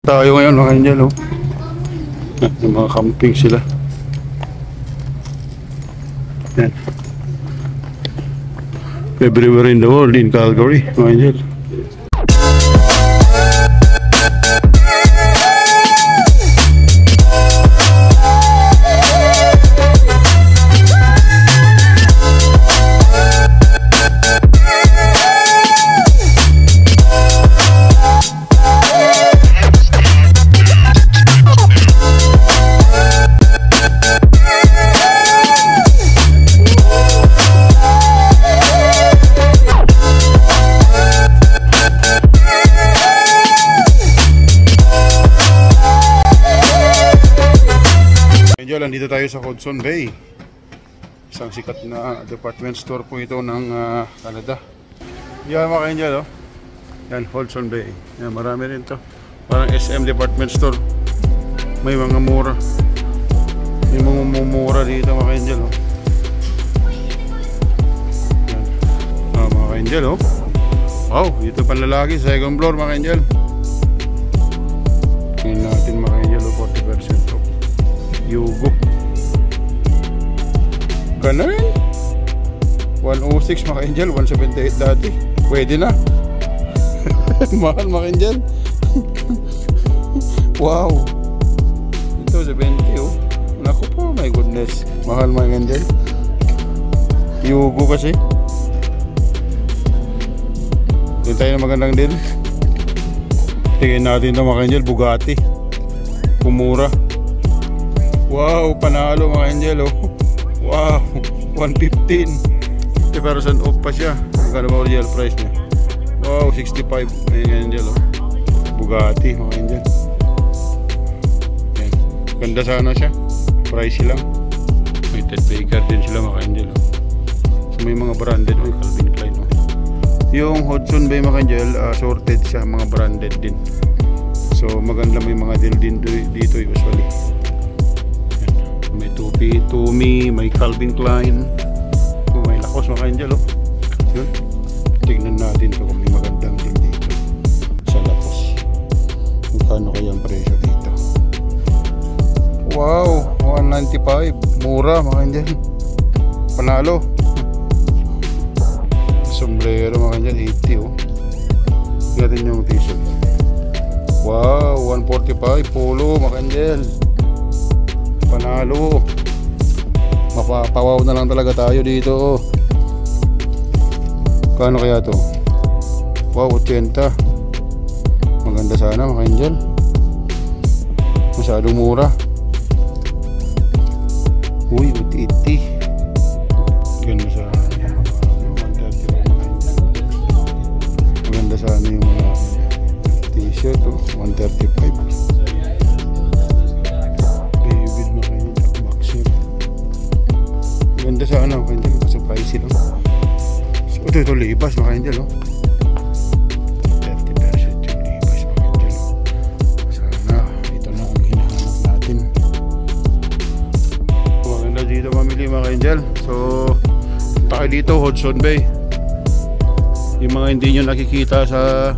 Tayo ngayon mga Angel, oh. Yung mga camping sila. Yan. Everywhere in the world, in Calgary, mga Angel. Nandito tayo sa Hudson Bay. Isang sikat na department store po ito ng Canada. Yan mga Angel, oh. Yan, Hudson Bay. Yan, marami rin to. Parang SM department store. May mga mura. May mga mumura dito mga Angel, oh. Yan. Mga Angel, oh. Wow, dito panlalaki. Second floor mga Angel. Tingnan natin mga Angel, oh. 40% off. Yugo. Ganun. 106 mga Angel, 178 dati. Pwede na. Mahal mga Angel. Wow. Ito 70, oh. Naku po, my goodness. Mahal mga Angel. Yugo kasi. Doon tayo na magandang din. Tingin natin ito mga Angel, Bugatti. Pumura. Wow, panalo mga Angel, oh. Wow, 115. 50% off pa siya. Magkano ba original price niya? Wow, 65 mga Angel, oh. Bugatti mga Angel. Yan. Ganda sana siya. Pricey lang. May Ted Baker din sila mga Angel, oh. So may mga branded, oh, Calvin Klein, oh. Yung Hudson Bay mga Angel, sorted siya, mga branded din. So maganda, may mga deal din dito usually. May Tumi, may Calvin Klein, may Lacoste mga Angel, oh. Yun. Tignan natin ito kung may magandang din dito sa Lacoste. Magkano kaya ang presyo dito? Wow, 195. Mura mga Angel. Panalo. Sombrero mga Angel, 80, oh. Tignan yung t-shirt. Wow, 145. Polo mga Angel. Panalo. Mapapawaw na lang talaga tayo dito. Kano kaya to? Wow, 80. Maganda sana mga Angel. Masyadong mura. Uy, 80. Ganda sana. Maganda sana yung mga t-shirt, oh. 135. Ganda sa ano, mga Angel, kasi pricey lang. So, ito libas mga Angel, oh. 30% yung libas mga Angel, oh. Sana ito na ang hinahanap natin. Maganda dito mamili mga Angel. So tayo dito Hudson Bay. Yung mga hindi nyo nakikita sa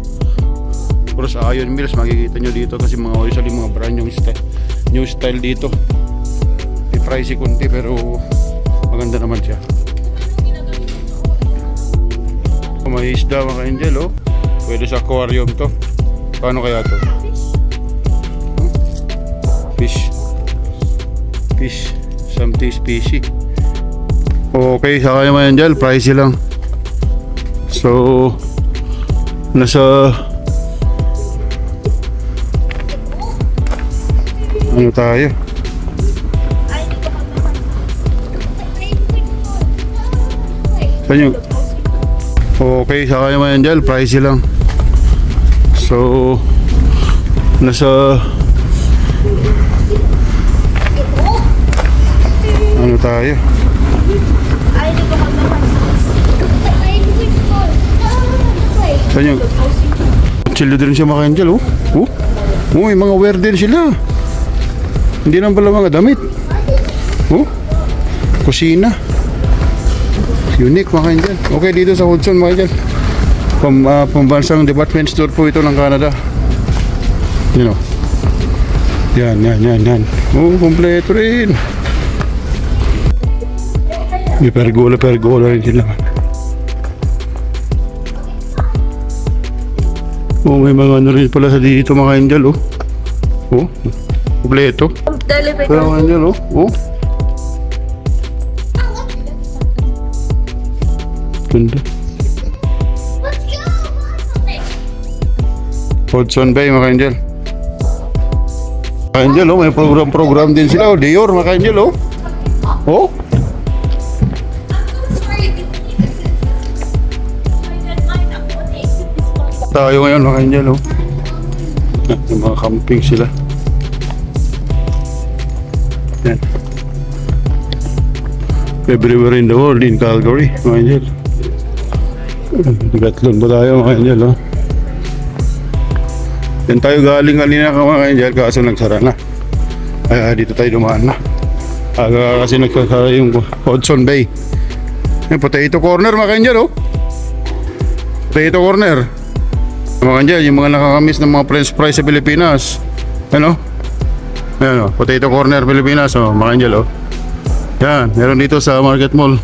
Bruce Iron Mills, makikita nyo dito kasi mga usually mga brand new style dito. May pricey kunti pero maganda naman siya. May isda mga Angel, oh. Pwede sa aquarium to. Paano kaya to? Fish. Something fishy. Okay, sa kanya mga Angel, pricey lang. So nasa ano tayo? Okay, sa kanya mga Angel, pricey lang. So nasa ano tayo? Saan yung chilo din siya mga Angel, oh. May mga wear din sila. Hindi lang pala mga damit. Kusina. Unique mga Angel. Okay, dito sa Hudson mga Angel. Pambansang department store po ito ng Canada. You know. Yan. Oh, kompleto rin. May pergola rin sila. Oh, may mga ano rin pala sa dito mga angel, oh. Oh, kompleto. Mga angel, oh. Oh. Ganda. Hudson Bay mga angel. Mga angel, oh, may program din sila, oh. Dior mga angel, oh. Oh. Tayo ngayon mga angel, oh. Yung mga camping sila. Yan. Everywhere in the world, in Calgary mga angel. Decathlon ba tayo mga angel, oh. Yan tayo galing kanina mga angel, kaso nagsara na. Dito tayo dumaan na. Kasi nagsara yung Hudson Bay. Yan, Potato Corner mga angel, oh. Potato Corner mga angel, yung mga nakakamiss ng mga french fries sa Pilipinas. Ano? Ayan, Potato Corner Pilipinas, oh, mga angel, oh. Yan, meron dito sa Market Mall.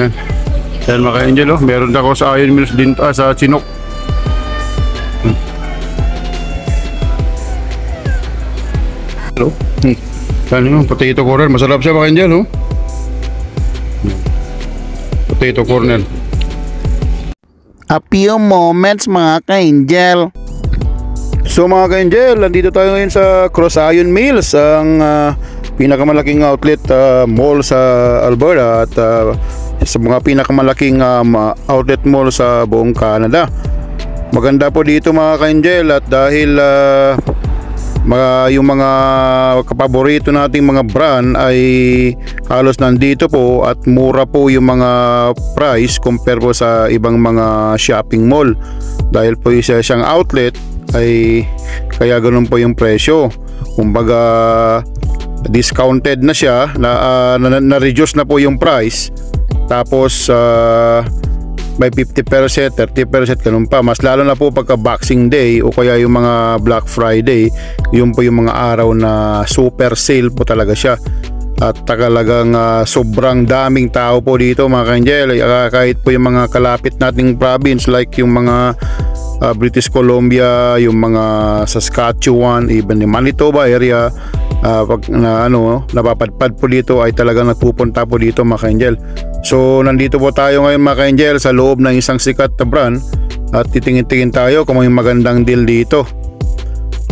Yan. Yan mga angel, oh. Meron ako sa Iron Mills din, sa Chinook. Hello? Yan yung Potato Corner, masarap siya mga angel, oh. Potato Corner. A few moments mga ka-angel. So mga ka-angel, nandito tayo ngayon sa Cross Iron Mills, ang pinakamalaking outlet mall sa Alberta at sa mga pinakamalaking outlet mall sa buong Canada. Maganda po dito mga ka-angel at dahil yung mga kapaborito nating mga brand ay halos nandito po at mura po yung mga price compare po sa ibang mga shopping mall. Dahil po isa siyang outlet ay kaya ganun po yung presyo. Kumbaga discounted na siya, na-reduce na po yung price. Tapos may 50%, 30%, ganun pa. Mas lalo na po pagka Boxing Day o kaya yung mga Black Friday, yun po yung mga araw na super sale po talaga siya. At talagang sobrang daming tao po dito mga ka-angel. Kahit po yung mga kalapit nating province like yung mga British Columbia, yung mga Saskatchewan, even yung Manitoba area, pag napapadpad po dito ay talagang nagpupunta po dito mga ka-angel. So nandito po tayo ngayon mga ka-angel sa loob ng isang sikat na brand at titingin-tingin tayo kung may magandang deal dito.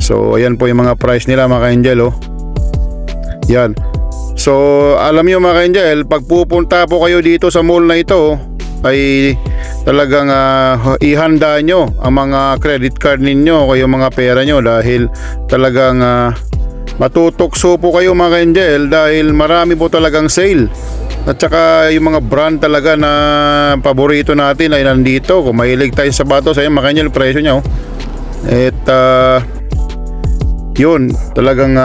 So ayan po yung mga price nila mga ka-angel, oh. Yan. So alam niyo mga ka-angel, pag pupunta po kayo dito sa mall na ito ay talagang ihanda nyo ang mga credit card ninyo o yung mga pera nyo dahil talagang matutokso po kayo mga ka-angel dahil marami po talagang sale. At saka yung mga brand talaga na paborito natin ay nandito. Kung mahilig tayo sa sapatos, ayun mga ka-angel, presyo niya, oh. At yun, talagang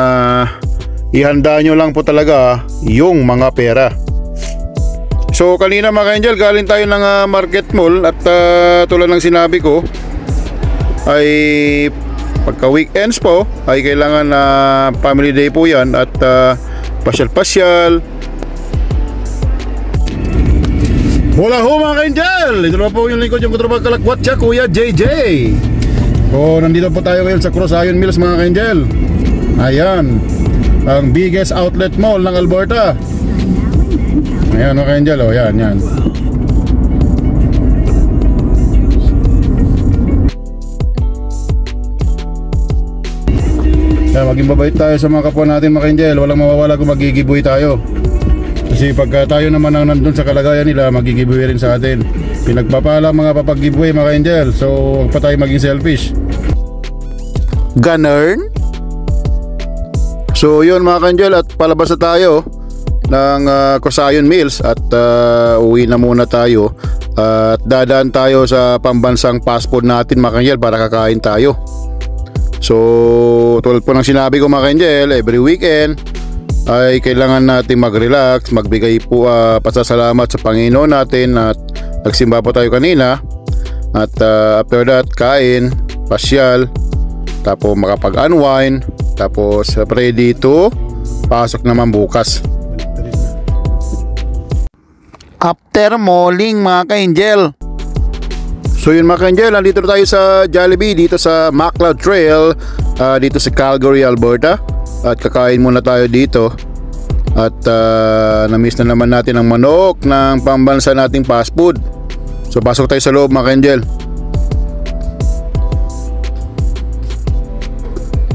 ihanda nyo lang po talaga yung mga pera. So kanina mga ka-angel, galing tayo ng Market Mall at tulad ng sinabi ko ay pagka weekends po ay kailangan family day po yan at pasyal-pasyal. Hola ho mga ka-angel! Ito na po yung lingkod yung kutrabag kalakwat siya, Kuya JJ. So nandito po tayo ngayon sa Cross Iron Mills mga ka-angel. Ayan, ang biggest outlet mall ng Alberta. Ayan mga ka-angel, oh, yan. Kaya maging babait tayo sa mga kapwa natin mga ka-angel. Walang mawawala kung magigiboy tayo. Kasi pagka tayo naman ang nandun sa kalagayan nila, magigiveaway rin sa atin. Pinagpapala mga papag-giveaway mga ka-angel. So huwag pa tayo maging selfish. Ganern. So yun mga ka-angel, at palabas na tayo ng Cross Iron Mills at uwi na muna tayo. At dadaan tayo sa pambansang passport natin mga ka-angel para kakain tayo. So tulad po ng sinabi ko mga ka-angel, every weekend ay kailangan natin mag-relax, magbigay po pasasalamat sa Panginoon natin. At nagsimba po tayo kanina. At after that, kain, pasyal. tapos makapag-unwind, tapos ready to pasok naman bukas. After mauling mga ka-angel. So yun mga ka-angel, nandito na tayo sa Jollibee dito sa MacLeod Trail, dito sa Calgary, Alberta. At kakain muna tayo dito. At na-miss na naman natin ang manok ng pambansa nating fast food. So pasok tayo sa loob mga ka-angel.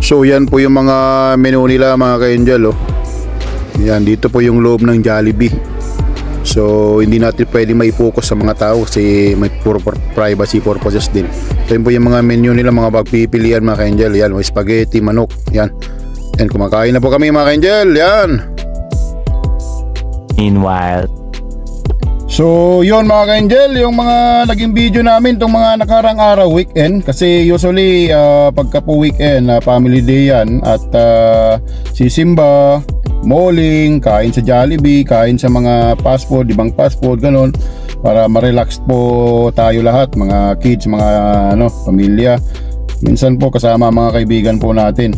So yan po yung mga menu nila mga ka-angel, oh. Yan, dito po yung loob ng Jollibee. So hindi natin pwede mai-focus sa mga tao kasi may privacy purposes din. So yun po yung mga menu nila, mga pagpipilian mga ka-angel. Yan, may spaghetti, manok. Yan. Yan, kumakain na po kami mga ka-angel. Yan. Meanwhile. So yun mga ka-angel, yung mga naging video namin itong mga nakarang araw, weekend. Kasi usually pagka po weekend, family day yan. At si Simba, mauling, kain sa Jollibee, kain sa mga fast food, ibang fast food, ganun. Para ma-relax po tayo lahat, mga kids, mga pamilya. Minsan po kasama mga kaibigan po natin.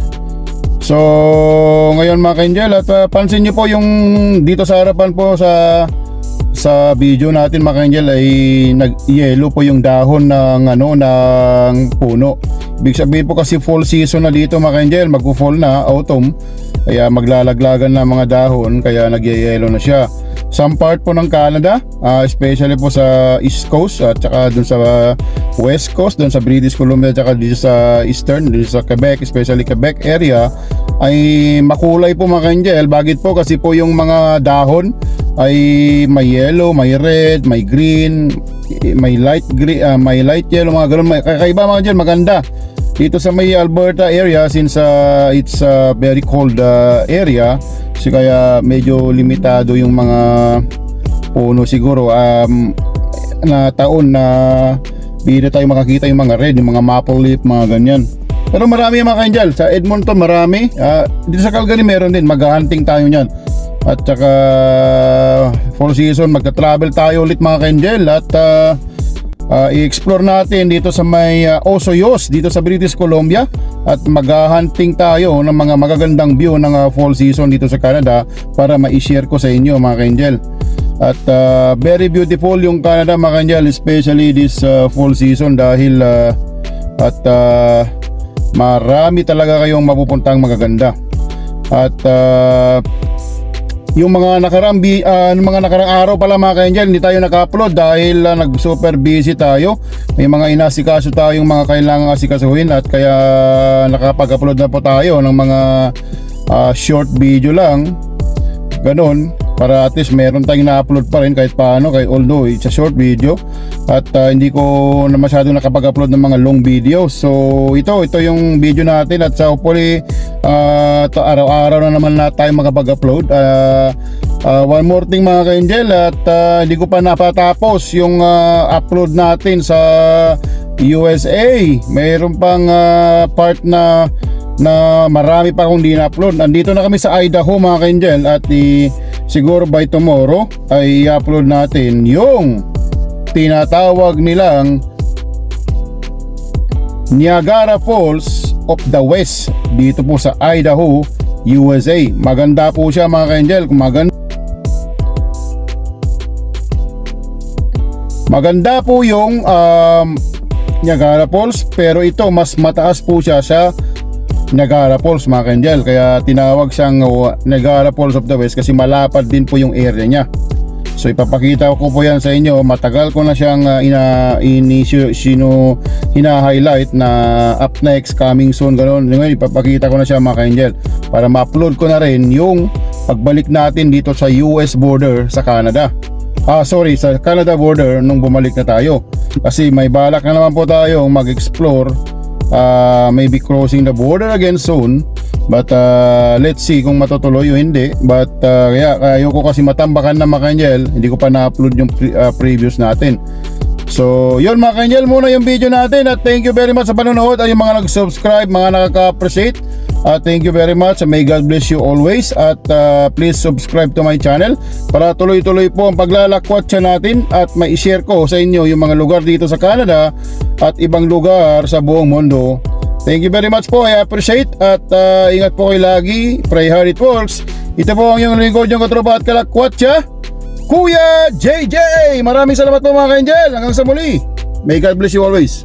So ngayon mga ka-angel, at pansin nyo po yung dito sa harapan po sa video natin mga ka-angel ay nag-yellow po yung dahon ng ng puno. Ibig sabihin po kasi fall season na dito mga ka-angel, magpo-fall na, autumn. Kaya maglalaglagan na mga dahon, kaya nag-yellow na siya. Some part po ng Canada, especially po sa East Coast at saka dun sa West Coast, dun sa British Columbia at saka dito sa Eastern, dito sa Quebec, especially Quebec area, ay makulay po mga ka-angel. Bakit po? Kasi po yung mga dahon ay may yellow, may red, may green, may light green, may light yellow, mga ganun. Kakaiba mga ka-angel, maganda. Dito sa may Alberta area, since it's a very cold area, so kaya medyo limitado yung mga puno siguro na taon na bida tayo makakita yung mga red, yung mga maple leaf, mga ganyan. Pero marami mga ka-angel, sa Edmonton marami, dito sa Calgary meron din, mag-hunting tayo nyan. At saka fall season, magta-travel tayo ulit mga ka-angel at i-explore natin dito sa may Osoyoos dito sa British Columbia at mag-hunting tayo ng mga magagandang view ng fall season dito sa Canada para ma-share ko sa inyo mga ka-angel. At very beautiful yung Canada mga ka-angel, especially this fall season dahil marami talaga kayong mapupuntang magaganda. At yung mga nakarang araw pala mga ka-angel, hindi tayo naka-upload dahil nag-super busy tayo. May mga inasikaso tayong mga kailangang asikasuhin at kaya nakapag-upload na po tayo ng mga short video lang. Ganon, para at least meron tayong na-upload pa rin kahit paano, although it's a short video. At hindi ko na masyado nakapag-upload ng mga long videos. So ito yung video natin at sa hopefully araw-araw na naman na tayo makapag-upload. One more thing mga ka-angel, at hindi ko pa napatapos yung upload natin sa USA. Mayroon pang part na marami pa akong di-upload. Nandito na kami sa Idaho mga ka-angel at siguro by tomorrow ay i-upload natin yung tinatawag nilang Niagara Falls of the West dito po sa Idaho, USA. Maganda po siya mga ka-angel. Maganda po yung Niagara Falls, pero ito mas mataas po siya sa Niagara Falls mga ka-angel. Kaya tinawag siyang Niagara Falls of the West kasi malapad din po yung area niya. So ipapakita ko po yan sa inyo. Matagal ko na siyang hina-highlight na up next, coming soon, ganoon. Ngayon ipapakita ko na siya mga ka-angel para ma-upload ko na rin yung pagbalik natin dito sa US border sa Canada. Sa Canada border nung bumalik na tayo. Kasi may balak na naman po tayo mag-explore, maybe crossing the border again soon. But let's see kung matutuloy o hindi. But kaya ayoko kasi matambakan na mga ka-angel. Hindi ko pa na-upload yung previous natin. So yun mga ka-angel, muna yung video natin. At thank you very much sa panonood. At yung mga nag-subscribe, mga nakaka-appreciate, thank you very much. May God bless you always. At please subscribe to my channel para tuloy-tuloy po ang paglalakwatsa natin. At mai-share ko sa inyo yung mga lugar dito sa Canada at ibang lugar sa buong mundo Thank you very much po, I appreciate. At ingat po kayo lagi. Pray hard it works. Ito po ang iyong lingkod, yung katropa at kalakwatsa, Kuya JJ. Maraming salamat po mga ka-angel. Hanggang sa muli. May God bless you always.